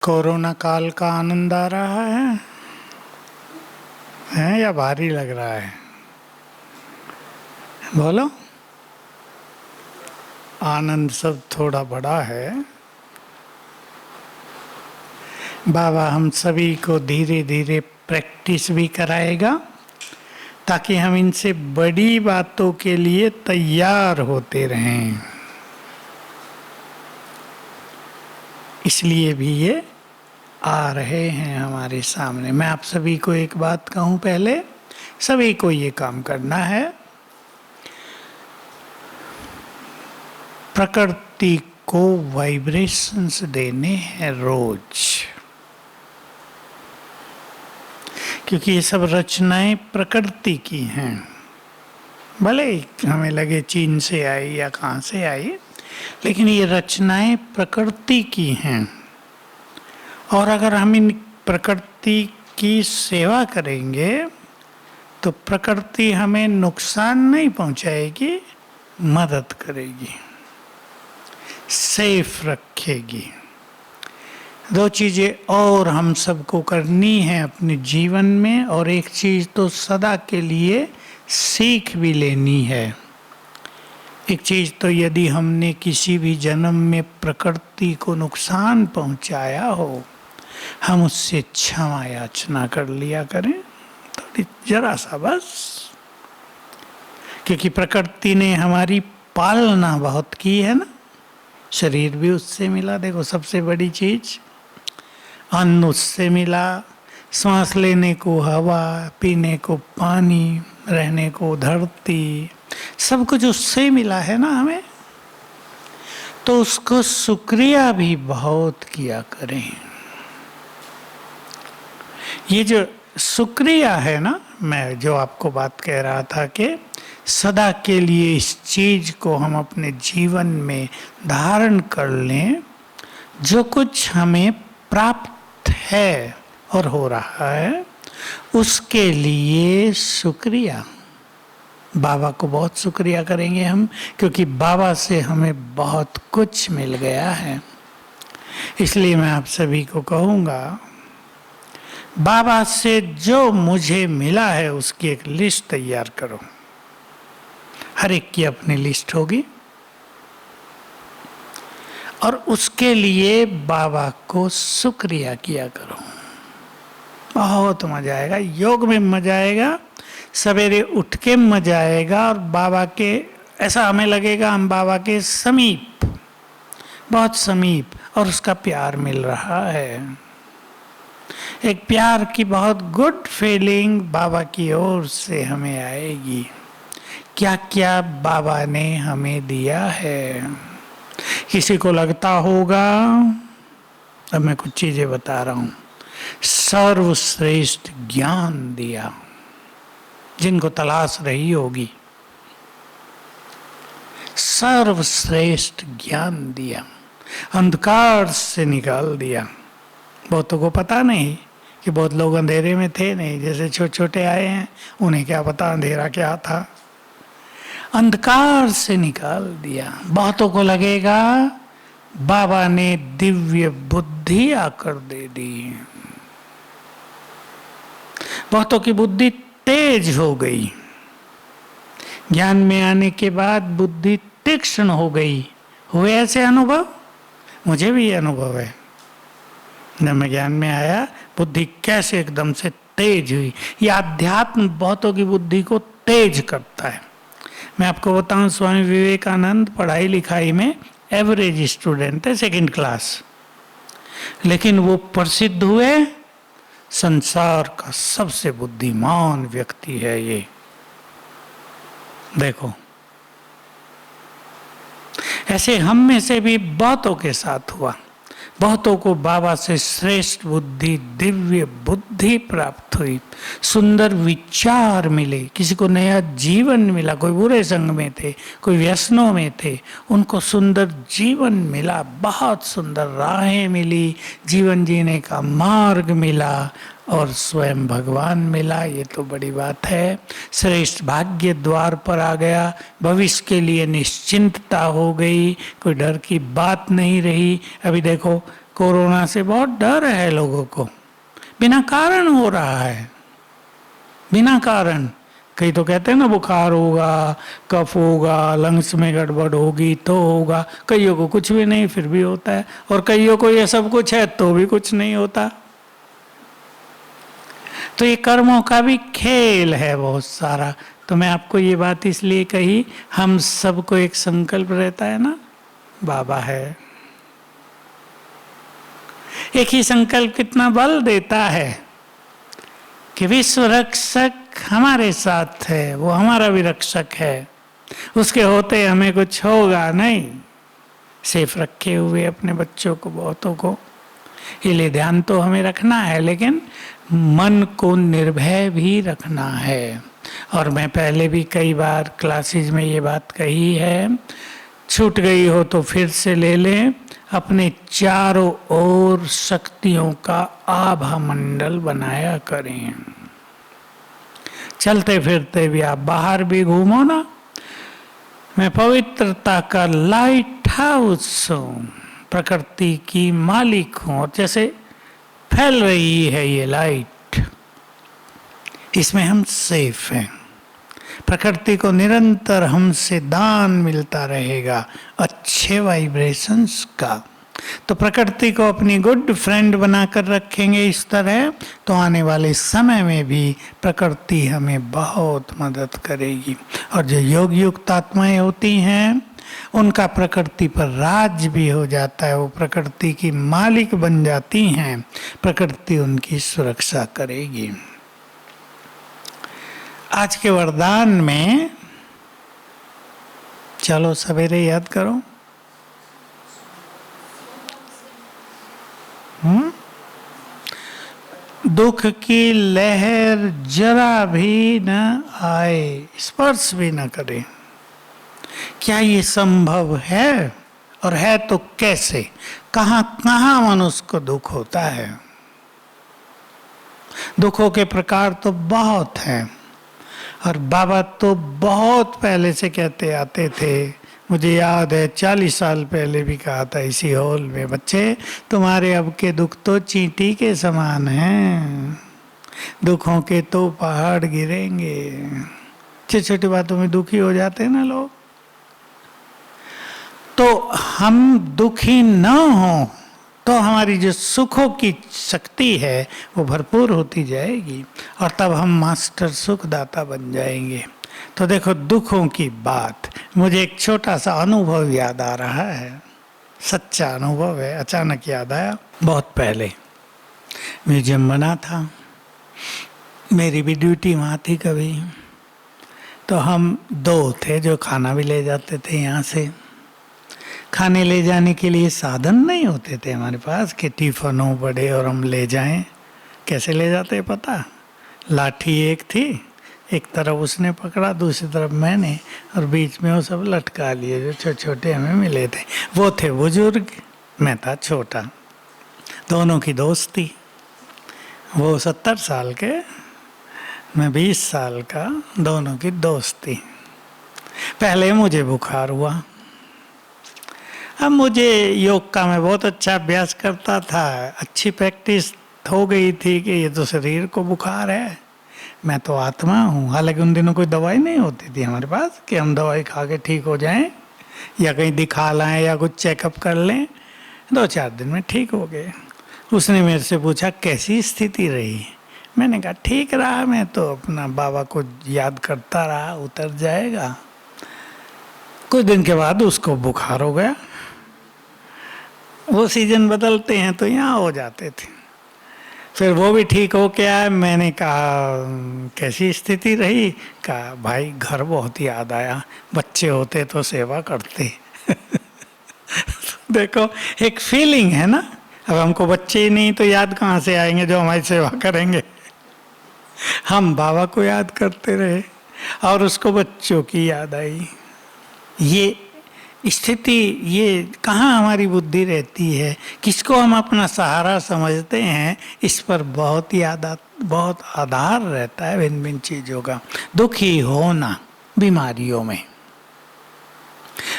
Corona काल का आनंद आ रहा है या भारी लग रहा है? बोलो। आनंद सब थोड़ा बड़ा है। बाबा हम सभी को धीरे धीरे प्रैक्टिस भी कराएगा ताकि हम इनसे बड़ी बातों के लिए तैयार होते रहें। इसलिए भी ये आ रहे हैं हमारे सामने। मैं आप सभी को एक बात कहूँ, पहले सभी को ये काम करना है। प्रकृति को वाइब्रेशंस देने हैं रोज, क्योंकि ये सब रचनाएं प्रकृति की हैं। भले हमें लगे चीन से आई या कहाँ से आई, लेकिन ये रचनाएं प्रकृति की हैं। और अगर हम इन प्रकृति की सेवा करेंगे तो प्रकृति हमें नुकसान नहीं पहुंचाएगी, मदद करेगी, सेफ रखेगी। दो चीज़ें और हम सबको करनी है अपने जीवन में, और एक चीज़ तो सदा के लिए सीख भी लेनी है। एक चीज़ तो यदि हमने किसी भी जन्म में प्रकृति को नुकसान पहुंचाया हो, हम उससे क्षमा याचना कर लिया करें, थोड़ी जरा सा बस। क्योंकि प्रकृति ने हमारी पालना बहुत की है ना, शरीर भी उससे मिला। देखो सबसे बड़ी चीज, अन्न उससे मिला, सांस लेने को हवा, पीने को पानी, रहने को धरती, सब कुछ उससे मिला है ना हमें। तो उसको शुक्रिया भी बहुत किया करें। ये जो शुक्रिया है ना, मैं जो आपको बात कह रहा था कि सदा के लिए इस चीज को हम अपने जीवन में धारण कर लें। जो कुछ हमें प्राप्त है और हो रहा है, उसके लिए शुक्रिया। बाबा को बहुत शुक्रिया करेंगे हम, क्योंकि बाबा से हमें बहुत कुछ मिल गया है। इसलिए मैं आप सभी को कहूँगा, बाबा से जो मुझे मिला है उसकी एक लिस्ट तैयार करो। हर एक की अपनी लिस्ट होगी, और उसके लिए बाबा को शुक्रिया किया करो। बहुत मजा आएगा, योग में मजा आएगा, सवेरे उठ के मजा आएगा, और बाबा के ऐसा हमें लगेगा हम बाबा के समीप, बहुत समीप, और उसका प्यार मिल रहा है। एक प्यार की बहुत गुड फीलिंग बाबा की ओर से हमें आएगी। क्या क्या बाबा ने हमें दिया है। किसी को लगता होगा, अब मैं कुछ चीजें बता रहा हूं, सर्वश्रेष्ठ ज्ञान दिया, जिनको तलाश रही होगी, सर्वश्रेष्ठ ज्ञान दिया, अंधकार से निकाल दिया। बहुतों को पता नहीं कि बहुत लोग अंधेरे में थे नहीं, जैसे छोटे छोटे आए हैं, उन्हें क्या पता अंधेरा क्या था। अंधकार से निकाल दिया। बहुतों को लगेगा बाबा ने दिव्य बुद्धि आकर दे दी, बहुतों की बुद्धि तेज हो गई। ज्ञान में आने के बाद बुद्धि तीक्ष्ण हो गई। हुए ऐसे अनुभव? मुझे भी ये अनुभव है। जब मैं ज्ञान में आया, बुद्धि कैसे एकदम से तेज हुई। ये अध्यात्म बहुतों की बुद्धि को तेज करता है। मैं आपको बताऊं, स्वामी विवेकानंद पढ़ाई लिखाई में एवरेज स्टूडेंट थे, सेकंड क्लास, लेकिन वो प्रसिद्ध हुए, संसार का सबसे बुद्धिमान व्यक्ति है ये। देखो, ऐसे हम में से भी बहुतों के साथ हुआ। बहुतों को बाबा से श्रेष्ठ बुद्धि, दिव्य बुद्धि प्राप्त हुई, सुंदर विचार मिले, किसी को नया जीवन मिला। कोई बुरे संग में थे, कोई व्यसनों में थे, उनको सुंदर जीवन मिला, बहुत सुंदर राहें मिली, जीवन जीने का मार्ग मिला, और स्वयं भगवान मिला। ये तो बड़ी बात है। श्रेष्ठ भाग्य द्वार पर आ गया, भविष्य के लिए निश्चिंतता हो गई, कोई डर की बात नहीं रही। अभी देखो कोरोना से बहुत डर है लोगों को, बिना कारण हो रहा है, बिना कारण। कई तो कहते हैं ना बुखार होगा, कफ होगा, लंग्स में गड़बड़ होगी तो होगा, कईयों को कुछ भी नहीं फिर भी होता है, और कईयों को ये सब कुछ है तो भी कुछ नहीं होता। तो ये कर्मों का भी खेल है बहुत सारा। तो मैं आपको ये बात इसलिए कही, हम सबको एक संकल्प रहता है ना, बाबा है। एक ही संकल्प कितना बल देता है कि विश्व रक्षक हमारे साथ है, वो हमारा भी रक्षक है, उसके होते हमें कुछ होगा नहीं। सेफ रखे हुए अपने बच्चों को, बहुतों को, इसलिए ध्यान तो हमें रखना है, लेकिन मन को निर्भय भी रखना है। और मैं पहले भी कई बार क्लासेस में ये बात कही है, छूट गई हो तो फिर से ले लें, अपने चारों ओर शक्तियों का आभा मंडल बनाया करें। चलते फिरते भी आप बाहर भी घूमो ना, मैं पवित्रता का लाइट हाउस हूँ, प्रकृति की मालिक हूँ, और जैसे फैल रही है ये लाइट, इसमें हम सेफ हैं। प्रकृति को निरंतर हमसे दान मिलता रहेगा अच्छे वाइब्रेशंस का। तो प्रकृति को अपनी गुड फ्रेंड बनाकर रखेंगे इस तरह, तो आने वाले समय में भी प्रकृति हमें बहुत मदद करेगी। और जो योग युक्त आत्माएं होती हैं, उनका प्रकृति पर राज भी हो जाता है, वो प्रकृति की मालिक बन जाती हैं, प्रकृति उनकी सुरक्षा करेगी। आज के वरदान में चलो सवेरे याद करो, दुख की लहर जरा भी न आए, स्पर्श भी न करे। क्या ये संभव है? और है तो कैसे? कहां कहां मनुष्य को दुख होता है? दुखों के प्रकार तो बहुत हैं, और बाबा तो बहुत पहले से कहते आते थे। मुझे याद है 40 साल पहले भी कहा था इसी हॉल में, बच्चे तुम्हारे अब के दुख तो चींटी के समान हैं, दुखों के तो पहाड़ गिरेंगे। छोटी छोटी बातों में दुखी हो जाते हैं ना लोग। तो हम दुखी न हो तो हमारी जो सुखों की शक्ति है वो भरपूर होती जाएगी, और तब हम मास्टर सुखदाता बन जाएंगे। तो देखो दुखों की बात, मुझे एक छोटा सा अनुभव याद आ रहा है, सच्चा अनुभव है, अचानक याद आया। बहुत पहले म्यूजियम बना था, मेरी भी ड्यूटी वहाँ थी कभी, तो हम दो थे जो खाना भी ले जाते थे यहाँ से। खाने ले जाने के लिए साधन नहीं होते थे हमारे पास कि टिफिन हो बड़े और हम ले जाएं। कैसे ले जाते पता? लाठी एक थी, एक तरफ उसने पकड़ा, दूसरी तरफ मैंने, और बीच में वो सब लटका लिए जो छोटे छोटे हमें मिले थे। वो थे बुजुर्ग, मैं था छोटा, दोनों की दोस्ती। वो 70 साल के, मैं 20 साल का, दोनों की दोस्ती। पहले मुझे बुखार हुआ। अब मुझे योग का मैं बहुत अच्छा अभ्यास करता था, अच्छी प्रैक्टिस हो गई थी कि ये तो शरीर को बुखार है, मैं तो आत्मा हूँ। हालांकि उन दिनों कोई दवाई नहीं होती थी हमारे पास कि हम दवाई खा के ठीक हो जाएं या कहीं दिखा लाएं या कुछ चेकअप कर लें। 2-4 दिन में ठीक हो गए। उसने मेरे से पूछा कैसी स्थिति रही? मैंने कहा ठीक रहा, मैं तो अपना बाबा को याद करता रहा, उतर जाएगा। कुछ दिन के बाद उसको बुखार हो गया। वो सीजन बदलते हैं तो यहाँ हो जाते थे। फिर वो भी ठीक हो के आया। मैंने कहा कैसी स्थिति रही? कहा भाई घर बहुत याद आया, बच्चे होते तो सेवा करते। देखो एक फीलिंग है ना। अब हमको बच्चे ही नहीं तो याद कहाँ से आएंगे जो हमारी सेवा करेंगे। हम बाबा को याद करते रहे और उसको बच्चों की याद आई। ये स्थिति, ये कहाँ हमारी बुद्धि रहती है, किसको हम अपना सहारा समझते हैं, इस पर बहुत आधार रहता है भिन्न भिन्न चीज़ों का। दुखी होना बीमारियों में,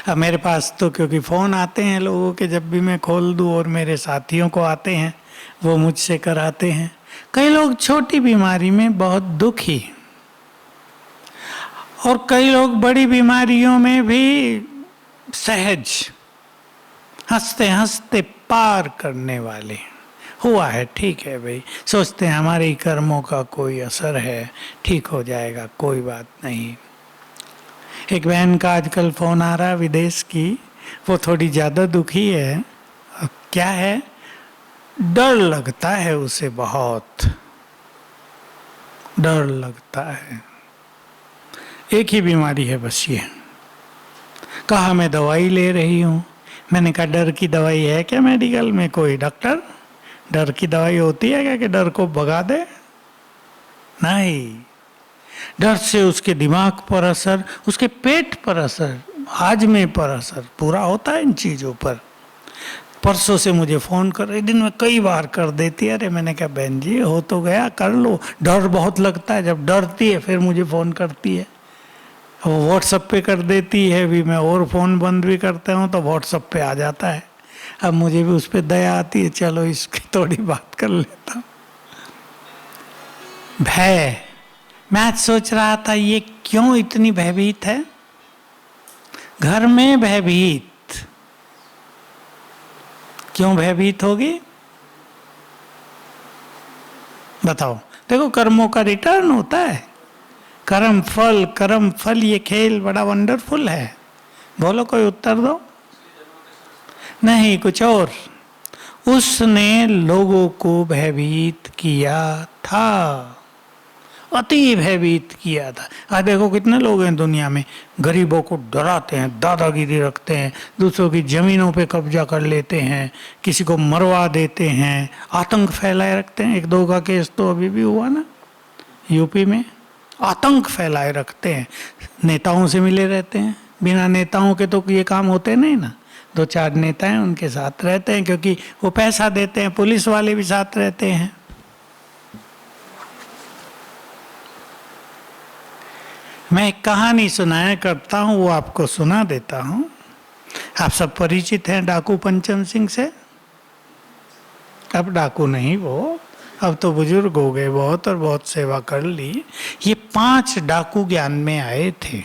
अब मेरे पास तो क्योंकि फ़ोन आते हैं लोगों के, जब भी मैं खोल दूँ, और मेरे साथियों को आते हैं, वो मुझसे कराते हैं। कई लोग छोटी बीमारी में बहुत दुखी, और कई लोग बड़ी बीमारियों में भी सहज, हंसते हंसते पार करने वाले। हुआ है, ठीक है भाई, सोचते हैं हमारे ही कर्मों का कोई असर है, ठीक हो जाएगा, कोई बात नहीं। एक बहन का आजकल फ़ोन आ रहा विदेश की, वो थोड़ी ज़्यादा दुखी है। अब क्या है, डर लगता है उसे, बहुत डर लगता है। एक ही बीमारी है बस ये। कहा मैं दवाई ले रही हूँ। मैंने कहा डर की दवाई है क्या मेडिकल में कोई डॉक्टर? डर की दवाई होती है क्या कि डर को भगा दे? नहीं। डर से उसके दिमाग पर असर, उसके पेट पर असर, हाजमे पर असर पूरा होता है इन चीज़ों पर। परसों से मुझे फ़ोन कर रही, दिन में कई बार कर देती है। अरे मैंने कहा बहन जी हो तो गया, कर लो। डर बहुत लगता है, जब डरती है फिर मुझे फ़ोन करती है। वो व्हाट्सएप पे कर देती है भी, मैं और फ़ोन बंद भी करता हूँ तो व्हाट्सएप पे आ जाता है। अब मुझे भी उस पर दया आती है, चलो इसकी थोड़ी बात कर लेता हूँ। भय, मैं आज सोच रहा था ये क्यों इतनी भयभीत है, घर में भयभीत क्यों भयभीत होगी बताओ? देखो कर्मों का रिटर्न होता है, कर्म फल ये खेल बड़ा वंडरफुल है। बोलो कोई उत्तर दो। नहीं, कुछ और। उसने लोगों को भयभीत किया था, अति भयभीत किया था। आज देखो कितने लोग हैं दुनिया में, गरीबों को डराते हैं, दादागिरी रखते हैं, दूसरों की ज़मीनों पे कब्जा कर लेते हैं, किसी को मरवा देते हैं, आतंक फैलाए रखते हैं। एक दो का केस तो अभी भी हुआ ना यूपी में, आतंक फैलाए रखते हैं, नेताओं से मिले रहते हैं। बिना नेताओं के तो ये काम होते नहीं ना, दो चार नेता हैं उनके साथ रहते हैं, क्योंकि वो पैसा देते हैं। पुलिस वाले भी साथ रहते हैं। मैं एक कहानी सुनाया करता हूँ, वो आपको सुना देता हूँ। आप सब परिचित हैं डाकू पंचम सिंह से? अब डाकू नहीं वो, अब तो बुजुर्ग हो गए बहुत, और बहुत सेवा कर ली। ये 5 डाकू ज्ञान में आए थे।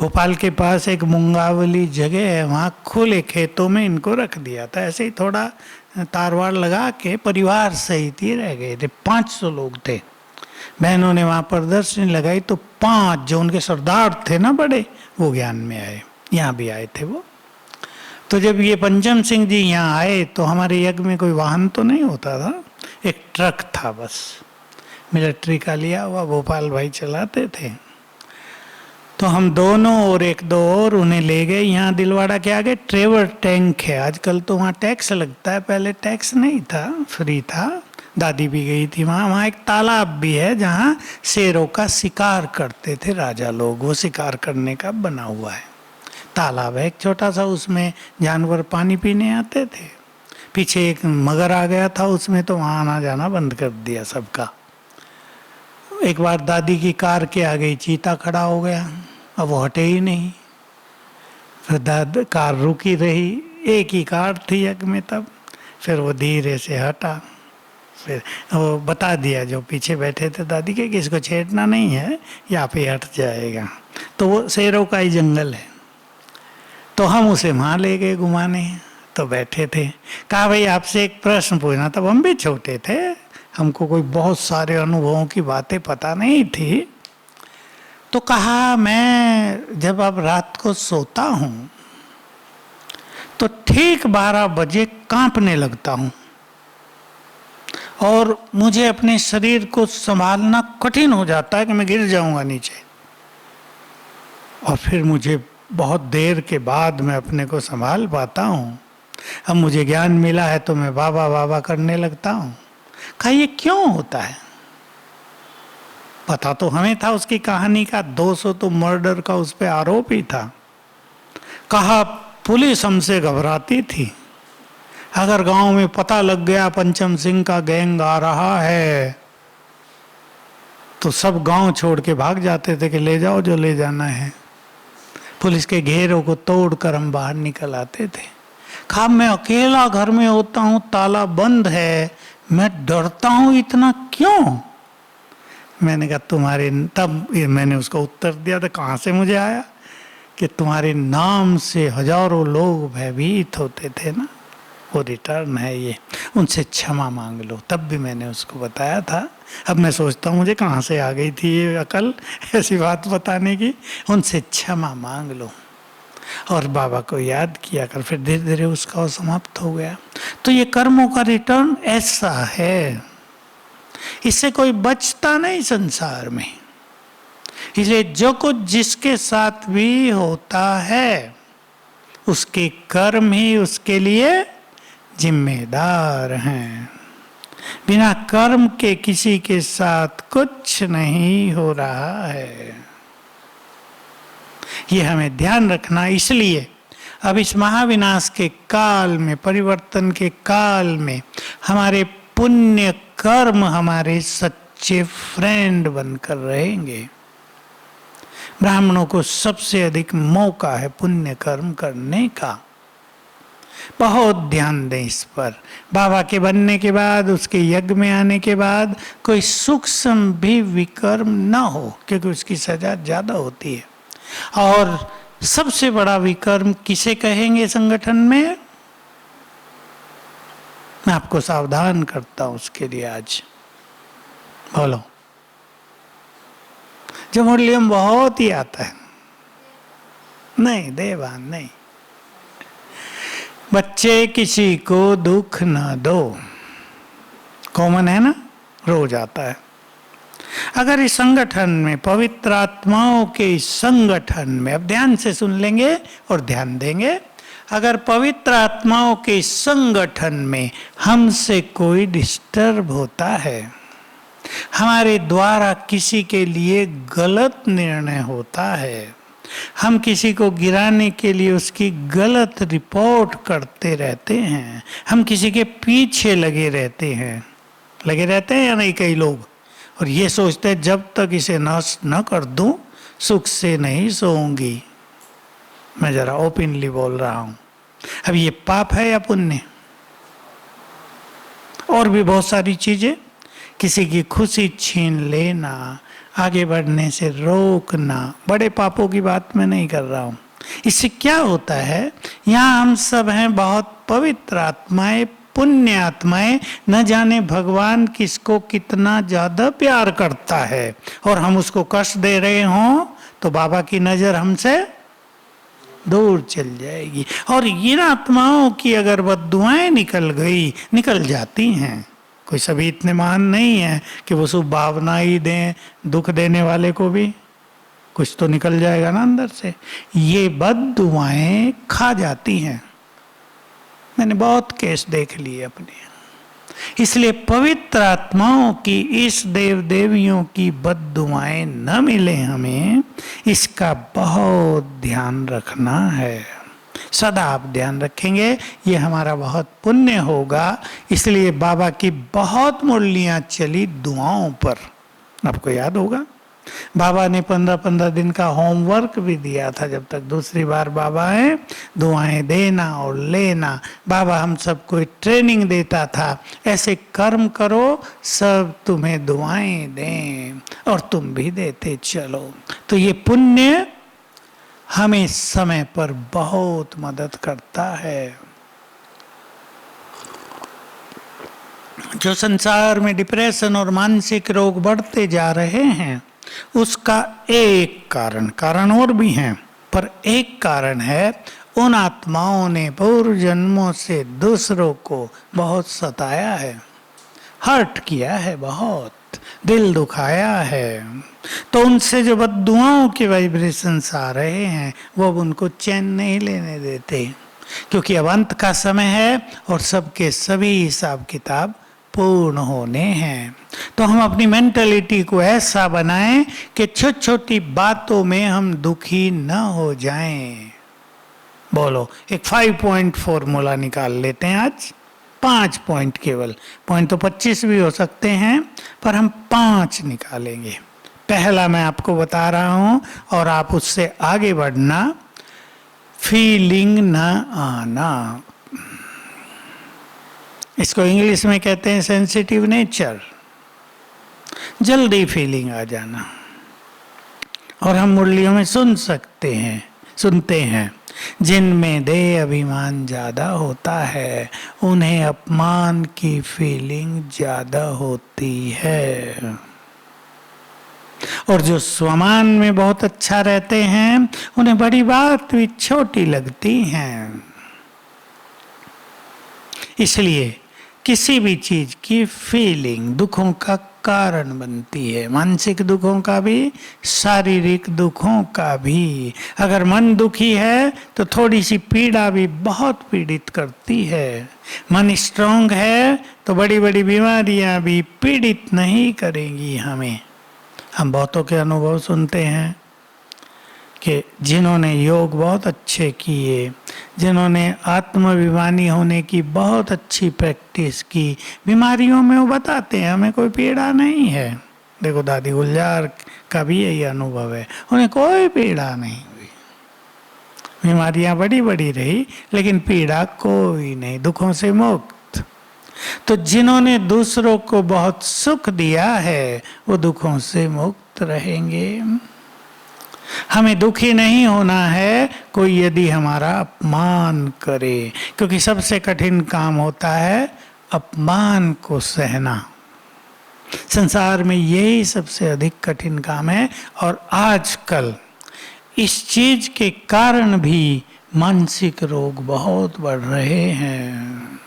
भोपाल के पास एक मुंगावली जगह है, वहाँ खुले खेतों में इनको रख दिया था। ऐसे ही थोड़ा तारवाड़ लगा के परिवार सहित ही रह गए थे। 500 लोग थे। बहनों ने वहाँ प्रदर्शनी लगाई तो 5 जो उनके सरदार थे ना बड़े, वो ज्ञान में आए। यहाँ भी आए थे वो। तो जब ये पंचम सिंह जी यहाँ आए तो हमारे यज्ञ में कोई वाहन तो नहीं होता था, एक ट्रक था बस, मिलिट्री का लिया हुआ, भोपाल भाई चलाते थे। तो हम दोनों और एक दो और उन्हें ले गए यहाँ दिलवाड़ा के आगे। ट्रेवर टैंक है, आजकल तो वहाँ टैक्स लगता है, पहले टैक्स नहीं था, फ्री था। दादी भी गई थी वहाँ। वहाँ एक तालाब भी है जहाँ शेरों का शिकार करते थे राजा लोग, वो शिकार करने का बना हुआ है। तालाब है एक छोटा सा, उसमें जानवर पानी पीने आते थे। पीछे एक मगर आ गया था उसमें, तो वहाँ आना जाना बंद कर दिया सबका। एक बार दादी की कार के आगे चीता खड़ा हो गया, अब वो हटे ही नहीं। फिर कार रुकी रही, एक ही कार थी यज्ञ में तब। फिर वो धीरे से हटा, फिर वो बता दिया जो पीछे बैठे थे दादी के कि इसको छेड़ना नहीं है, यहाँ पे हट जाएगा। तो वो शेरों का ही जंगल है। तो हम उसे वहाँ ले गए घुमाने, तो बैठे थे। कहा भाई आपसे एक प्रश्न पूछना, तब हम भी छोटे थे, हमको कोई बहुत सारे अनुभवों की बातें पता नहीं थी। तो कहा मैं जब अब रात को सोता हूँ तो ठीक 12 बजे कांपने लगता हूँ, और मुझे अपने शरीर को संभालना कठिन हो जाता है कि मैं गिर जाऊंगा नीचे। और फिर मुझे बहुत देर के बाद मैं अपने को संभाल पाता हूँ। अब मुझे ज्ञान मिला है तो मैं बाबा बाबा करने लगता हूँ। कहा ये क्यों होता है? पता तो हमें था उसकी कहानी का, 200 तो मर्डर का उस पर आरोप ही था। कहा पुलिस हमसे घबराती थी, अगर गांव में पता लग गया पंचम सिंह का गैंग आ रहा है तो सब गांव छोड़ के भाग जाते थे कि ले जाओ जो ले जाना है। पुलिस के घेरों को तोड़कर हम बाहर निकल आते थे। खाब मैं अकेला घर में होता हूँ, ताला बंद है, मैं डरता हूँ इतना क्यों? मैंने कहा तुम्हारे, तब मैंने उसको उत्तर दिया था कहाँ से मुझे आया, कि तुम्हारे नाम से हजारों लोग भयभीत होते थे ना, वो रिटर्न है ये, उनसे क्षमा मांग लो। तब भी मैंने उसको बताया था। अब मैं सोचता हूँ मुझे कहाँ से आ गई थी ये अकल ऐसी बात बताने की। उनसे क्षमा मांग लो और बाबा को याद किया कर, फिर धीरे धीरे उसका समाप्त हो गया। तो ये कर्मों का रिटर्न ऐसा है, इससे कोई बचता नहीं संसार में। इसलिए जो कुछ जिसके साथ भी होता है उसके कर्म ही उसके लिए जिम्मेदार हैं। बिना कर्म के किसी के साथ कुछ नहीं हो रहा है, ये हमें ध्यान रखना। इसलिए अब इस महाविनाश के काल में, परिवर्तन के काल में, हमारे पुण्य कर्म हमारे सच्चे फ्रेंड बनकर रहेंगे। ब्राह्मणों को सबसे अधिक मौका है पुण्य कर्म करने का। बहुत ध्यान दें इस पर। बाबा के बनने के बाद, उसके यज्ञ में आने के बाद कोई सूक्ष्म भी विकर्म न हो, क्योंकि उसकी सजा ज्यादा होती है। और सबसे बड़ा विकर्म किसे कहेंगे संगठन में? मैं आपको सावधान करता हूं उसके लिए आज। बोलो। जो मुरलियम बहुत ही आता है, नहीं देवान नहीं। बच्चे किसी को दुख न दो, कॉमन है ना, रोज आता है। अगर इस संगठन में, पवित्र आत्माओं के इस संगठन में, अब ध्यान से सुन लेंगे और ध्यान देंगे, अगर पवित्र आत्माओं के इस संगठन में हमसे कोई डिस्टर्ब होता है, हमारे द्वारा किसी के लिए गलत निर्णय होता है, हम किसी को गिराने के लिए उसकी गलत रिपोर्ट करते रहते हैं, हम किसी के पीछे लगे रहते हैं या नहीं कई लोग, और ये सोचते हैं जब तक इसे नाश न कर दूं सुख से नहीं सोऊंगी। मैं जरा ओपनली बोल रहा हूं। अब ये पाप है या पुण्य? और भी बहुत सारी चीजें, किसी की खुशी छीन लेना, आगे बढ़ने से रोकना, बड़े पापों की बात मैं नहीं कर रहा हूं। इससे क्या होता है, यहाँ हम सब हैं बहुत पवित्र आत्माएं, पुण्य आत्माएं, न जाने भगवान किसको कितना ज्यादा प्यार करता है, और हम उसको कष्ट दे रहे हों तो बाबा की नजर हमसे दूर चल जाएगी। और इन आत्माओं की अगर बद्दुआएं निकल जाती हैं, कोई सभी इतने महान नहीं है कि वो शुभ भावना ही दें, दुख देने वाले को भी कुछ तो निकल जाएगा ना अंदर से। ये बद्दुआएं खा जाती हैं, मैंने बहुत केस देख लिए अपने। इसलिए पवित्र आत्माओं की, इस देव देवियों की बद्दुआएं न मिले हमें, इसका बहुत ध्यान रखना है। सदा आप ध्यान रखेंगे, ये हमारा बहुत पुण्य होगा। इसलिए बाबा की बहुत मुरलियां चली दुआओं पर। आपको याद होगा बाबा ने 15-15 दिन का होमवर्क भी दिया था, जब तक दूसरी बार बाबा आए, दुआएं देना और लेना। बाबा हम सबको ट्रेनिंग देता था, ऐसे कर्म करो सब तुम्हें दुआएं दें, और तुम भी देते चलो। तो ये पुण्य हमें समय पर बहुत मदद करता है। जो संसार में डिप्रेशन और मानसिक रोग बढ़ते जा रहे हैं, उसका एक कारण और भी हैं, पर एक कारण है, उन आत्माओं ने पूर्व जन्मों से दूसरों को बहुत सताया है, हर्ट किया है, बहुत दिल दुखाया है। तो उनसे जो बद्दुआओं के वाइब्रेशंस आ रहे हैं, वो अब उनको चैन नहीं लेने देते, क्योंकि अब अंत का समय है और सबके सभी हिसाब किताब पूर्ण होने हैं। तो हम अपनी मेंटलिटी को ऐसा बनाएं कि छोटी छोटी बातों में हम दुखी न हो जाएं। बोलो, एक 5 पॉइंट फॉर्मूला निकाल लेते हैं आज। 5 पॉइंट केवल, पॉइंट तो 25 भी हो सकते हैं, पर हम 5 निकालेंगे। पहला मैं आपको बता रहा हूं और आप उससे आगे बढ़ना। फीलिंग न आना, इसको इंग्लिश में कहते हैं सेंसिटिव नेचर। जल्दी फीलिंग आ जाना। और हम मुरलियों में सुनते हैं, जिनमें देह अभिमान ज्यादा होता है उन्हें अपमान की फीलिंग ज्यादा होती है, और जो स्वमान में बहुत अच्छा रहते हैं उन्हें बड़ी बात भी छोटी लगती हैं। इसलिए किसी भी चीज की फीलिंग दुखों का कारण बनती है, मानसिक दुखों का भी, शारीरिक दुखों का भी। अगर मन दुखी है तो थोड़ी सी पीड़ा भी बहुत पीड़ित करती है। मन स्ट्रांग है तो बड़ी बड़ी बीमारियां भी पीड़ित नहीं करेंगी हमें। हम बहुतों के अनुभव सुनते हैं कि जिन्होंने योग बहुत अच्छे किए, जिन्होंने आत्माभिमानी होने की बहुत अच्छी प्रैक्टिस की, बीमारियों में वो बताते हैं हमें कोई पीड़ा नहीं है। देखो दादी गुलजार का भी यही अनुभव है, उन्हें कोई पीड़ा नहीं हुई, बीमारियां बड़ी बड़ी रही लेकिन पीड़ा कोई नहीं, दुखों से मुक्त। तो जिन्होंने दूसरों को बहुत सुख दिया है वो दुखों से मुक्त रहेंगे। हमें दुखी नहीं होना है कोई यदि हमारा अपमान करे, क्योंकि सबसे कठिन काम होता है अपमान को सहना। संसार में यही सबसे अधिक कठिन काम है, और आजकल इस चीज के कारण भी मानसिक रोग बहुत बढ़ रहे हैं।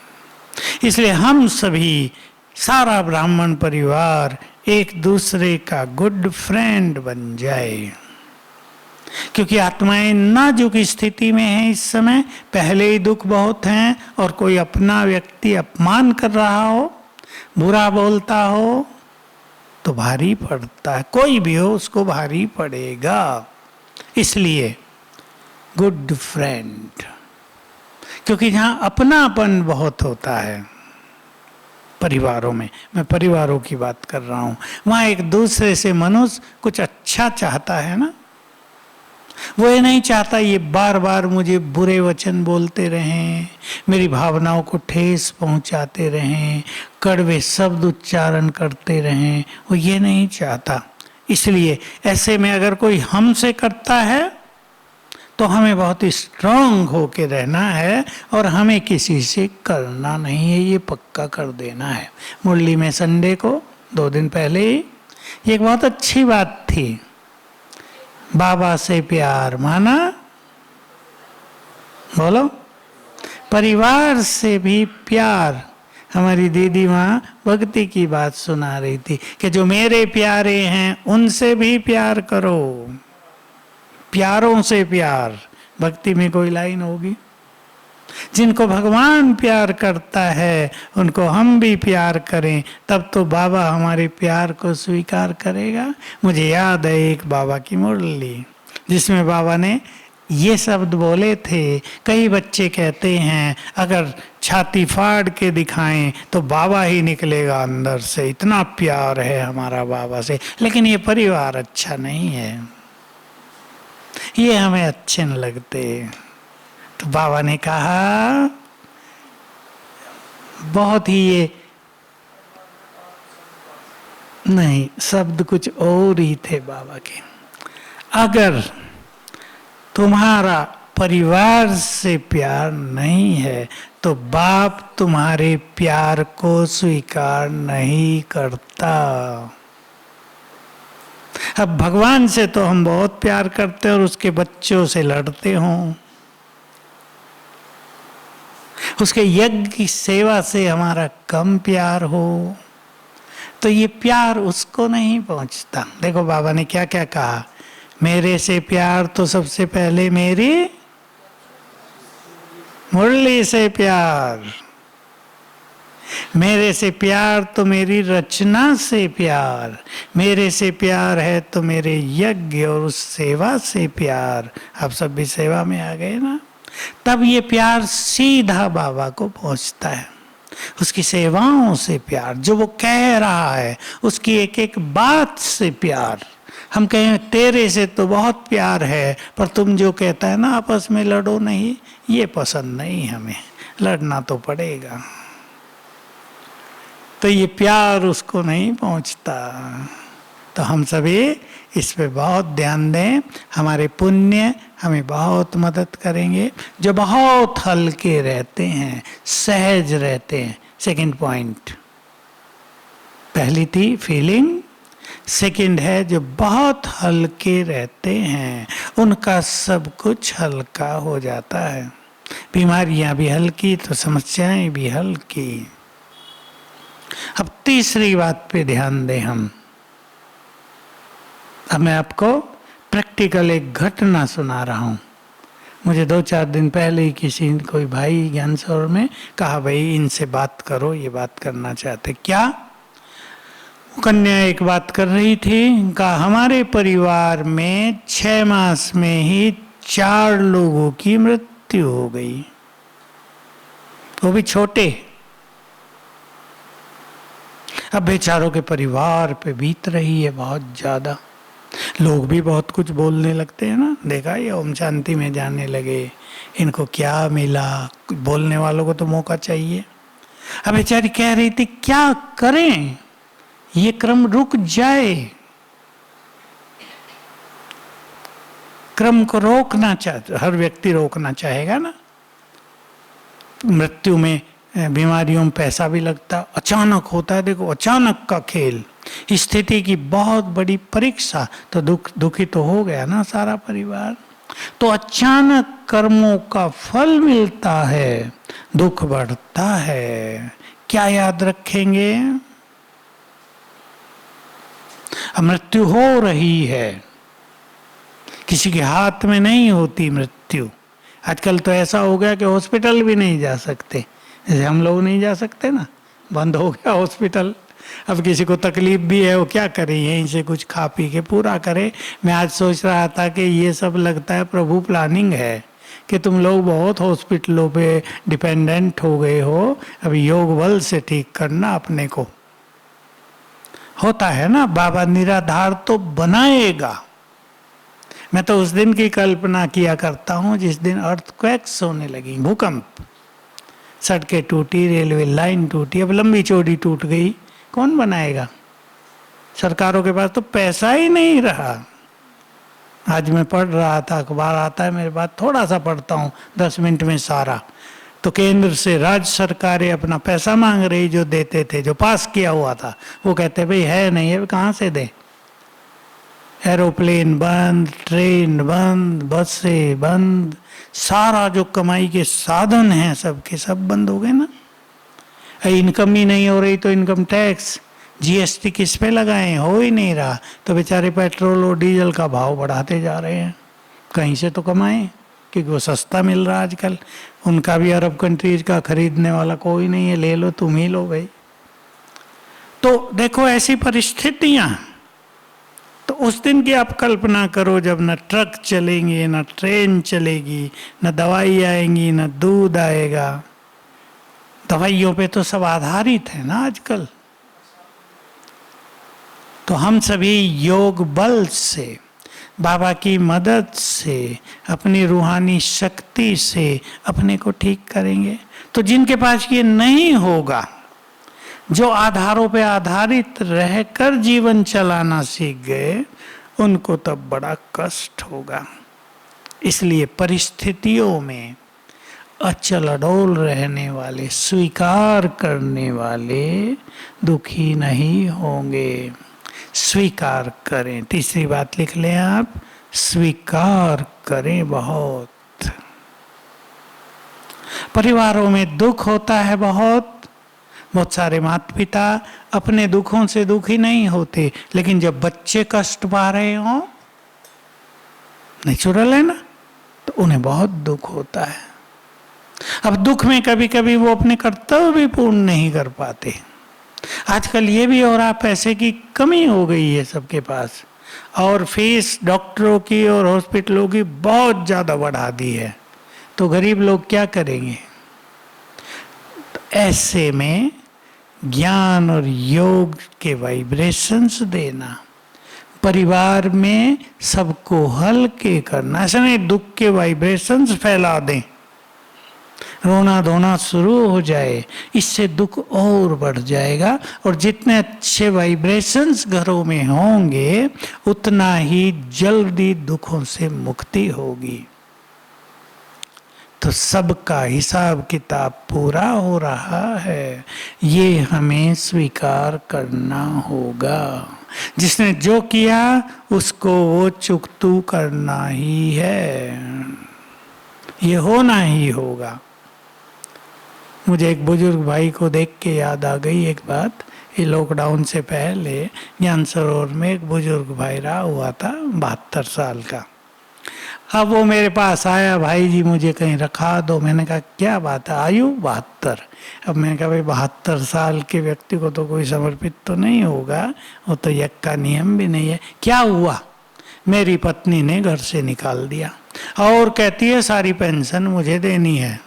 इसलिए हम सभी, सारा ब्राह्मण परिवार एक दूसरे का गुड फ्रेंड बन जाए, क्योंकि आत्माएं नाजुक स्थिति में हैं इस समय। पहले ही दुख बहुत हैं, और कोई अपना व्यक्ति अपमान कर रहा हो, बुरा बोलता हो तो भारी पड़ता है, कोई भी हो उसको भारी पड़ेगा। इसलिए गुड फ्रेंड, क्योंकि जहां अपनापन बहुत होता है परिवारों में, मैं परिवारों की बात कर रहा हूं, वहां एक दूसरे से मनुष्य कुछ अच्छा चाहता है ना। वो ये नहीं चाहता ये बार बार मुझे बुरे वचन बोलते रहें, मेरी भावनाओं को ठेस पहुंचाते रहें, कड़वे शब्द उच्चारण करते रहें, वो ये नहीं चाहता। इसलिए ऐसे में अगर कोई हमसे करता है तो हमें बहुत स्ट्रांग होके रहना है, और हमें किसी से करना नहीं है, ये पक्का कर देना है। मुरली में संडे को 2 दिन पहले ही एक बहुत अच्छी बात थी, बाबा से प्यार माना, बोलो, परिवार से भी प्यार। हमारी दीदी माँ भक्ति की बात सुना रही थी कि जो मेरे प्यारे हैं उनसे भी प्यार करो, प्यारों से प्यार। भक्ति में कोई लाइन होगी, जिनको भगवान प्यार करता है उनको हम भी प्यार करें, तब तो बाबा हमारे प्यार को स्वीकार करेगा। मुझे याद है एक बाबा की मुरली जिसमें बाबा ने ये शब्द बोले थे। कई बच्चे कहते हैं अगर छाती फाड़ के दिखाएं तो बाबा ही निकलेगा अंदर से, इतना प्यार है हमारा बाबा से, लेकिन ये परिवार अच्छा नहीं है, ये हमें अच्छे न लगते। तो बाबा ने कहा, बहुत ही ये नहीं, शब्द कुछ और ही थे बाबा के, अगर तुम्हारा परिवार से प्यार नहीं है तो बाप तुम्हारे प्यार को स्वीकार नहीं करता। अब भगवान से तो हम बहुत प्यार करते हैं और उसके बच्चों से लड़ते हों, उसके यज्ञ की सेवा से हमारा कम प्यार हो, तो ये प्यार उसको नहीं पहुंचता। देखो बाबा ने क्या क्या कहा, मेरे से प्यार तो सबसे पहले मेरी मुरली से प्यार, मेरे से प्यार तो मेरी रचना से प्यार, मेरे से प्यार है तो मेरे यज्ञ और उस सेवा से प्यार। आप सब भी सेवा में आ गए ना, तब ये प्यार सीधा बाबा को पहुंचता है। उसकी सेवाओं से प्यार, जो वो कह रहा है उसकी एक एक बात से प्यार, हम कहें तेरे से तो बहुत प्यार है, पर तुम जो कहता है ना आपस में लड़ो नहीं, ये पसंद नहीं हमें, लड़ना तो पड़ेगा। तो ये प्यार उसको नहीं पहुंचता। तो हम सभी इस पे बहुत ध्यान दें। हमारे पुण्य हमें बहुत मदद करेंगे, जो बहुत हल्के रहते हैं, सहज रहते हैं। सेकंड पॉइंट, पहली थी फीलिंग, सेकंड है जो बहुत हल्के रहते हैं, उनका सब कुछ हल्का हो जाता है। बीमारियां भी हल्की तो समस्याएं भी हल्की। अब तीसरी बात पे ध्यान दें हम। अब मैं आपको प्रैक्टिकल एक घटना सुना रहा हूं। मुझे 2-4 दिन पहले ही किसी कोई भाई ज्ञान सरोवर में कहा, भाई इनसे बात करो, ये बात करना चाहते। क्या? कन्या एक बात कर रही थी, कहा हमारे परिवार में 6 मास में ही 4 लोगों की मृत्यु हो गई, वो भी छोटे। अब बेचारों के परिवार पे बीत रही है बहुत ज्यादा। लोग भी बहुत कुछ बोलने लगते हैं ना, देखा ये ओम शांति में जाने लगे, इनको क्या मिला, बोलने वालों को तो मौका चाहिए। अब बेचारी कह रही थी क्या करें, ये क्रम रुक जाए। क्रम को रोकना चाहते, हर व्यक्ति रोकना चाहेगा ना। मृत्यु में, बीमारियों में पैसा भी लगता, अचानक होता है। देखो अचानक का खेल, स्थिति की बहुत बड़ी परीक्षा, तो दुखी तो हो गया ना सारा परिवार। तो अचानक कर्मों का फल मिलता है, दुख बढ़ता है। क्या याद रखेंगे? मृत्यु हो रही है, किसी के हाथ में नहीं होती मृत्यु। आजकल तो ऐसा हो गया कि हॉस्पिटल भी नहीं जा सकते, जैसे हम लोग नहीं जा सकते ना, बंद हो गया हॉस्पिटल। अब किसी को तकलीफ भी है, वो क्या करे, यहीं से कुछ खा पी के पूरा करे। मैं आज सोच रहा था कि ये सब लगता है प्रभु प्लानिंग है, कि तुम लोग बहुत हॉस्पिटलों पे डिपेंडेंट हो गए हो, अभी योग बल से ठीक करना अपने को। होता है ना, बाबा निराधार तो बनाएगा। मैं तो उस दिन की कल्पना किया करता हूँ जिस दिन अर्थक्वेक्स होने लगी, भूकंप, सड़कें टूटी, रेलवे लाइन टूटी, अब लंबी चौड़ी टूट गई, कौन बनाएगा? सरकारों के पास तो पैसा ही नहीं रहा। आज मैं पढ़ रहा था, अखबार आता है मेरे पास, थोड़ा सा पढ़ता हूँ 10 मिनट में सारा। तो केंद्र से राज्य सरकारें अपना पैसा मांग रही, जो देते थे, जो पास किया हुआ था, वो कहते भाई है नहीं है, कहाँ से दें? एरोप्लेन बंद, ट्रेन बंद, बसें बंद, सारा जो कमाई के साधन हैं सबके सब बंद हो गए ना। इनकम ही नहीं हो रही तो इनकम टैक्स, जीएसटी किस पे लगाएं, हो ही नहीं रहा। तो बेचारे पेट्रोल और डीजल का भाव बढ़ाते जा रहे हैं, कहीं से तो कमाएं, क्योंकि वो सस्ता मिल रहा आजकल। उनका भी अरब कंट्रीज का खरीदने वाला कोई नहीं है, ले लो तुम ही लो भाई। तो देखो ऐसी परिस्थितियां। तो उस दिन की आप कल्पना करो जब न ट्रक चलेंगे, न ट्रेन चलेगी, न दवाई आएंगी, न दूध आएगा। दवाइयों पे तो सब आधारित है ना आजकल। तो हम सभी योग बल से, बाबा की मदद से, अपनी रूहानी शक्ति से अपने को ठीक करेंगे। तो जिनके पास ये नहीं होगा, जो आधारों पे आधारित रहकर जीवन चलाना सीख गए, उनको तब बड़ा कष्ट होगा। इसलिए परिस्थितियों में अचल अडोल रहने वाले, स्वीकार करने वाले दुखी नहीं होंगे। स्वीकार करें, तीसरी बात लिख लें आप, स्वीकार करें। बहुत परिवारों में दुख होता है, बहुत सारे माता पिता अपने दुखों से दुखी नहीं होते, लेकिन जब बच्चे कष्ट पा रहे हो, नेचुरल है ना, तो उन्हें बहुत दुख होता है। अब दुख में कभी कभी वो अपने कर्तव्य भी पूर्ण नहीं कर पाते। आजकल ये भी हो रहा, पैसे की कमी हो गई है सबके पास, और फीस डॉक्टरों की और हॉस्पिटलों की बहुत ज्यादा बढ़ा दी है, तो गरीब लोग क्या करेंगे? तो ऐसे में ज्ञान और योग के वाइब्रेशंस देना, परिवार में सबको हल्के करना, ऐसा नहीं दुख के वाइब्रेशंस फैला दें, रोना धोना शुरू हो जाए, इससे दुख और बढ़ जाएगा। और जितने अच्छे वाइब्रेशंस घरों में होंगे उतना ही जल्दी दुखों से मुक्ति होगी। तो सबका हिसाब किताब पूरा हो रहा है, ये हमें स्वीकार करना होगा। जिसने जो किया उसको वो चुकतू करना ही है, ये होना ही होगा। मुझे एक बुजुर्ग भाई को देख के याद आ गई एक बात। ये लॉकडाउन से पहले ज्ञान सरोवर में एक बुजुर्ग भाई रहा हुआ था, 72 साल का। अब वो मेरे पास आया, भाई जी मुझे कहीं रखा दो। मैंने कहा क्या बात है, आयु 72। अब मैंने कहा भाई 72 साल के व्यक्ति को तो कोई समर्पित तो नहीं होगा, वो तो यज्ञ का नियम भी नहीं है। क्या हुआ? मेरी पत्नी ने घर से निकाल दिया और कहती है सारी पेंशन मुझे देनी है।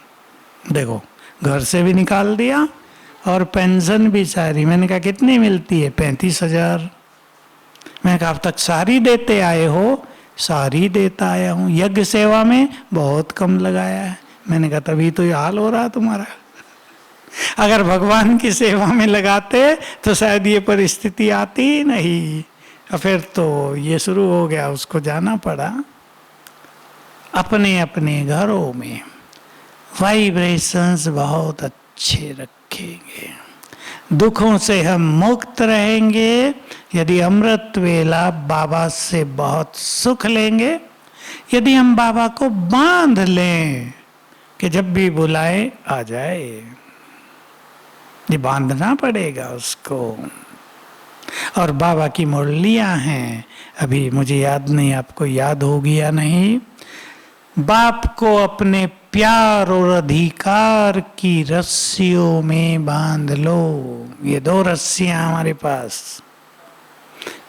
देखो, घर से भी निकाल दिया और पेंशन भी सारी। मैंने कहा कितनी मिलती है? 35,000। मैंने कहा अब तक सारी देते आए हो? सारी देता आया हूँ, यज्ञ सेवा में बहुत कम लगाया है। मैंने कहा तभी तो ये हाल हो रहा तुम्हारा। अगर भगवान की सेवा में लगाते तो शायद ये परिस्थिति आती ही नहीं। फिर तो ये शुरू हो गया, उसको जाना पड़ा। अपने अपने घरों में वाइब्रेशंस बहुत अच्छे रखेंगे, दुखों से हम मुक्त रहेंगे। यदि अमृत वेला बाबा से बहुत सुख लेंगे, यदि हम बाबा को बांध लें कि जब भी बुलाए आ जाए, ये बांधना पड़ेगा उसको। और बाबा की मुरलियां हैं, अभी मुझे याद नहीं, आपको याद होगी या नहीं। बाप को अपने प्यार और अधिकार की रस्सियों में बांध लो। ये 2 रस्सियां हमारे पास,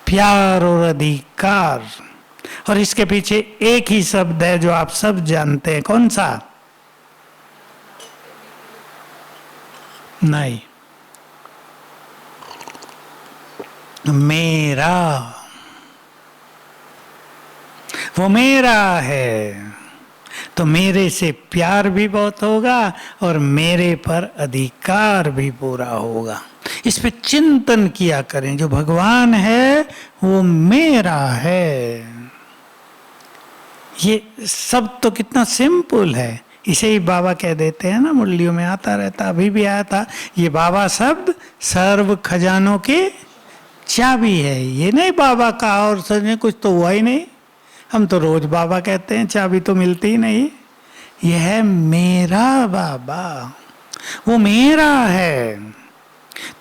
प्यार और अधिकार। और इसके पीछे एक ही शब्द है जो आप सब जानते हैं, कौन सा? नहीं, मेरा। वो मेरा है तो मेरे से प्यार भी बहुत होगा और मेरे पर अधिकार भी पूरा होगा। इस पे चिंतन किया करें, जो भगवान है वो मेरा है। ये सब तो कितना सिंपल है, इसे ही बाबा कह देते हैं ना, मुरलियों में आता रहता, अभी भी आया था। ये बाबा शब्द सर्व खजानों की चाबी है। ये नहीं बाबा का और सच कुछ तो हुआ ही नहीं। हम तो रोज बाबा कहते हैं, चाबी तो मिलती ही नहीं। यह है मेरा बाबा, वो मेरा है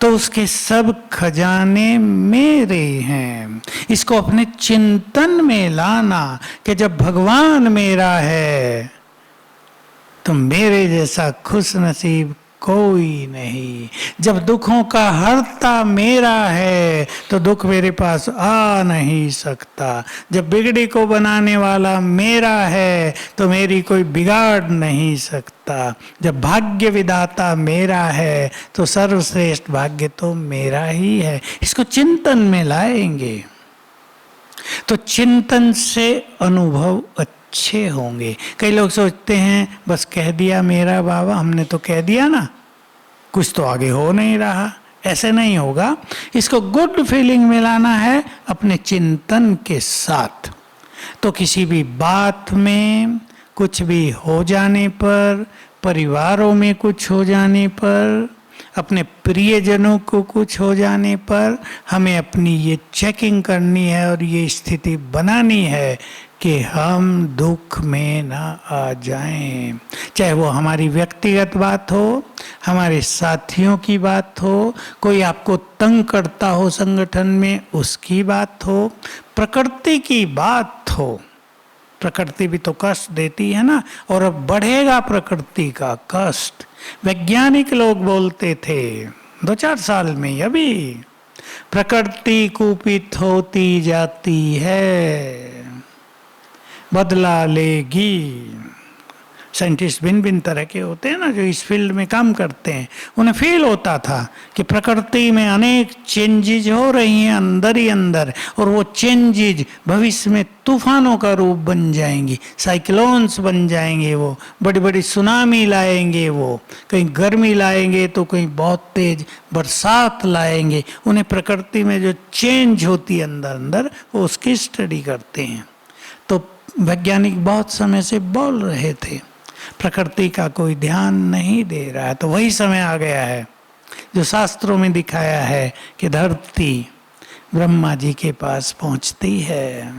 तो उसके सब खजाने मेरे हैं। इसको अपने चिंतन में लाना कि जब भगवान मेरा है तो मेरे जैसा खुश नसीब कोई नहीं। जब दुखों का हर्ता मेरा है तो दुख मेरे पास आ नहीं सकता। जब बिगड़ी को बनाने वाला मेरा है तो मेरी कोई बिगाड़ नहीं सकता। जब भाग्य विधाता मेरा है तो सर्वश्रेष्ठ भाग्य तो मेरा ही है। इसको चिंतन में लाएंगे तो चिंतन से अनुभव अच्छे होंगे। कई लोग सोचते हैं बस कह दिया मेरा बाबा, हमने तो कह दिया ना, कुछ तो आगे हो नहीं रहा। ऐसे नहीं होगा। इसको गुड फीलिंग मिलाना है अपने चिंतन के साथ। तो किसी भी बात में कुछ भी हो जाने पर, परिवारों में कुछ हो जाने पर, अपने प्रियजनों को कुछ हो जाने पर हमें अपनी ये चेकिंग करनी है और ये स्थिति बनानी है कि हम दुख में ना आ जाएं। चाहे वो हमारी व्यक्तिगत बात हो, हमारे साथियों की बात हो, कोई आपको तंग करता हो संगठन में उसकी बात हो, प्रकृति की बात हो। प्रकृति भी तो कष्ट देती है ना, और अब बढ़ेगा प्रकृति का कष्ट। वैज्ञानिक लोग बोलते थे 2-4 साल में, अभी प्रकृति कुपित होती जाती है, बदला लेगी, साइंटिस्ट भिन्न भिन्न तरह के होते हैं ना जो इस फील्ड में काम करते हैं, उन्हें फील होता था कि प्रकृति में अनेक चेंजेज हो रही हैं अंदर ही अंदर, और वो चेंजेज भविष्य में तूफानों का रूप बन जाएंगी, साइक्लोन्स बन जाएंगे, वो बड़ी बड़ी सुनामी लाएंगे, वो कहीं गर्मी लाएंगे तो कहीं बहुत तेज बरसात लाएंगे। उन्हें प्रकृति में जो चेंज होती है अंदर अंदर, वो उसकी स्टडी करते हैं। तो वैज्ञानिक बहुत समय से बोल रहे थे प्रकृति का कोई ध्यान नहीं दे रहा है, तो वही समय आ गया है जो शास्त्रों में दिखाया है कि धरती ब्रह्मा जी के पास पहुंचती है,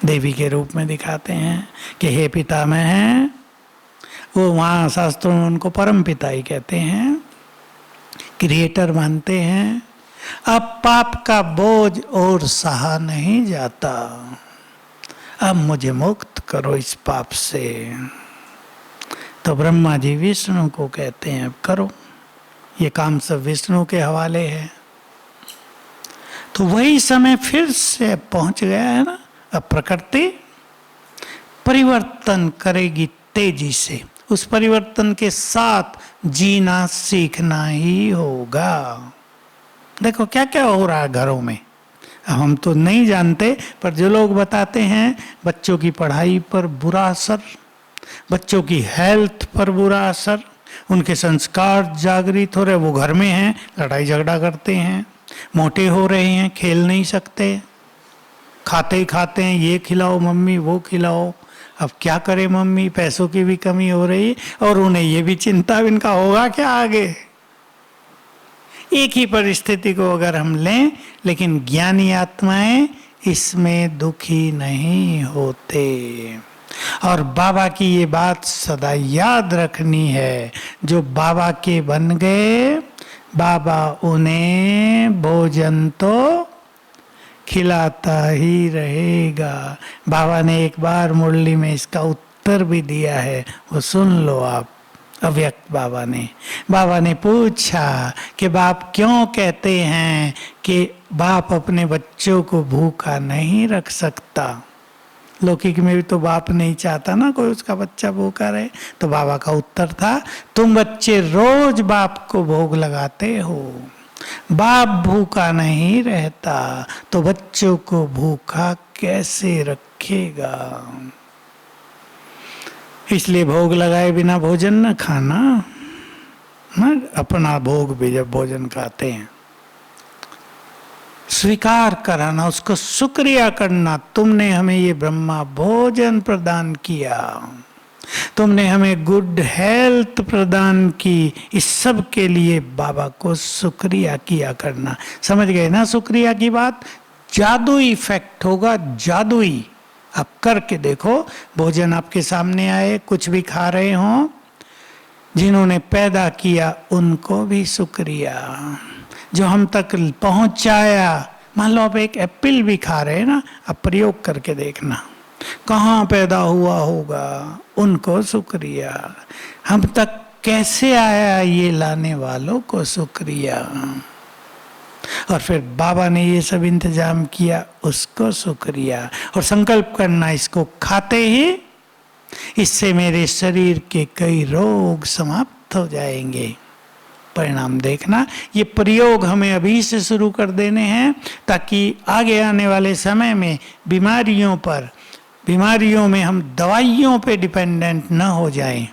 देवी के रूप में दिखाते हैं कि हे पितामह हैं, वो वहाँ शास्त्रों में उनको परम पिता ही कहते हैं, क्रिएटर मानते हैं। अब पाप का बोझ और सहा नहीं जाता, अब मुझे मुक्त करो इस पाप से। तो ब्रह्मा जी विष्णु को कहते हैं अब करो, ये काम सब विष्णु के हवाले है। तो वही समय फिर से पहुंच गया है ना, अब प्रकृति परिवर्तन करेगी तेजी से, उस परिवर्तन के साथ जीना सीखना ही होगा। देखो क्या क्या हो रहा है घरों में, हम तो नहीं जानते, पर जो लोग बताते हैं बच्चों की पढ़ाई पर बुरा असर, बच्चों की हेल्थ पर बुरा असर, उनके संस्कार जागृत हो रहे, वो घर में हैं लड़ाई झगड़ा करते हैं, मोटे हो रहे हैं, खेल नहीं सकते, खाते ही खाते हैं, ये खिलाओ मम्मी वो खिलाओ, अब क्या करे मम्मी, पैसों की भी कमी हो रही, और उन्हें ये भी चिंता इनका होगा क्या आगे। एक ही परिस्थिति को अगर हम लें, लेकिन ज्ञानी आत्माएं इसमें दुखी नहीं होते। और बाबा की ये बात सदा याद रखनी है, जो बाबा के बन गए, बाबा उन्हें भोजन तो खिलाता ही रहेगा। बाबा ने एक बार मुरली में इसका उत्तर भी दिया है, वो सुन लो आप। अव्यक्त बाबा ने पूछा कि बाप क्यों कहते हैं कि बाप अपने बच्चों को भूखा नहीं रख सकता। लौकिक में भी तो बाप नहीं चाहता ना कोई उसका बच्चा भूखा रहे। तो बाबा का उत्तर था, तुम बच्चे रोज बाप को भोग लगाते हो, बाप भूखा नहीं रहता तो बच्चों को भूखा कैसे रखेगा। इसलिए भोग लगाए बिना भोजन न खाना, ना अपना भोग भी जब भोजन खाते हैं स्वीकार कराना, उसको शुक्रिया करना, तुमने हमें ये ब्रह्मा भोजन प्रदान किया, तुमने हमें गुड हेल्थ प्रदान की, इस सब के लिए बाबा को शुक्रिया किया करना। समझ गए ना शुक्रिया की बात? जादुई इफेक्ट होगा, जादुई। आप करके देखो, भोजन आपके सामने आए, कुछ भी खा रहे हो, जिन्होंने पैदा किया उनको भी शुक्रिया, जो हम तक पहुंचाया। मान लो आप एक एप्पल भी खा रहे हैं ना, आप प्रयोग करके देखना कहाँ पैदा हुआ होगा, उनको शुक्रिया। हम तक कैसे आया ये लाने वालों को शुक्रिया। और फिर बाबा ने ये सब इंतजाम किया, उसको शुक्रिया। और संकल्प करना, इसको खाते ही इससे मेरे शरीर के कई रोग समाप्त हो जाएंगे। परिणाम देखना। ये प्रयोग हमें अभी से शुरू कर देने हैं, ताकि आगे आने वाले समय में बीमारियों में हम दवाइयों पे डिपेंडेंट न हो जाएं।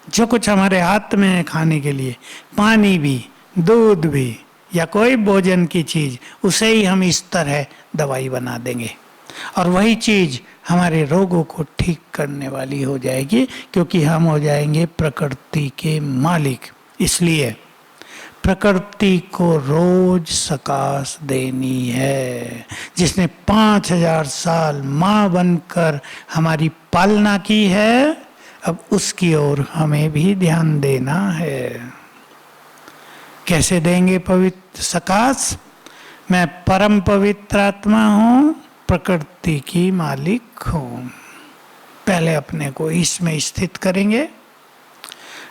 जो कुछ हमारे हाथ में है खाने के लिए, पानी भी, दूध भी, या कोई भोजन की चीज, उसे ही हम इस तरह दवाई बना देंगे, और वही चीज हमारे रोगों को ठीक करने वाली हो जाएगी, क्योंकि हम हो जाएंगे प्रकृति के मालिक। इसलिए प्रकृति को रोज सकाश देनी है। जिसने 5000 साल माँ बनकर हमारी पालना की है, अब उसकी ओर हमें भी ध्यान देना है। कैसे देंगे पवित्र सकाश? मैं परम पवित्र आत्मा हूँ, प्रकृति की मालिक हूँ। पहले अपने को इसमें स्थित करेंगे,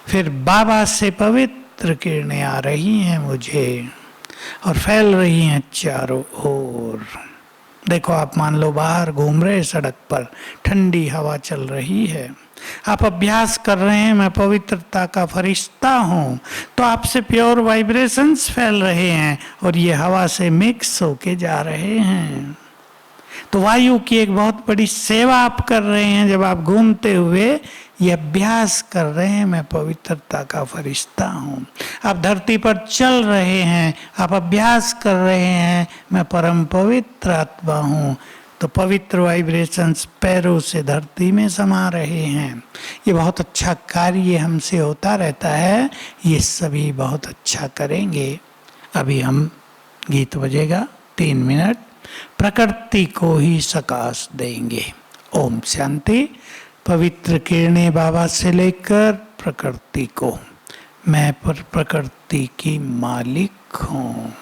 फिर बाबा से पवित्र किरणें आ रही हैं मुझे और फैल रही हैं चारों ओर। देखो आप मान लो बाहर घूम रहे सड़क पर, ठंडी हवा चल रही है, आप अभ्यास कर रहे हैं मैं पवित्रता का फरिश्ता हूँ, तो आपसे प्योर वाइब्रेशंस फैल रहे हैं और ये हवा से मिक्स होके जा रहे हैं। तो वायु की एक बहुत बड़ी सेवा आप कर रहे हैं जब आप घूमते हुए ये अभ्यास कर रहे हैं मैं पवित्रता का फरिश्ता हूँ। आप धरती पर चल रहे हैं, आप अभ्यास कर रहे हैं मैं परम पवित्र आत्मा हूँ। तो पवित्र वाइब्रेशंस पैरों से धरती में समा रहे हैं। ये बहुत अच्छा कार्य हमसे होता रहता है, ये सभी बहुत अच्छा करेंगे। अभी हम गीत बजेगा 3 मिनट, प्रकृति को ही सकाश देंगे। ओम शांति। पवित्र किरणें बाबा से लेकर प्रकृति को, मैं पर प्रकृति की मालिक हूँ।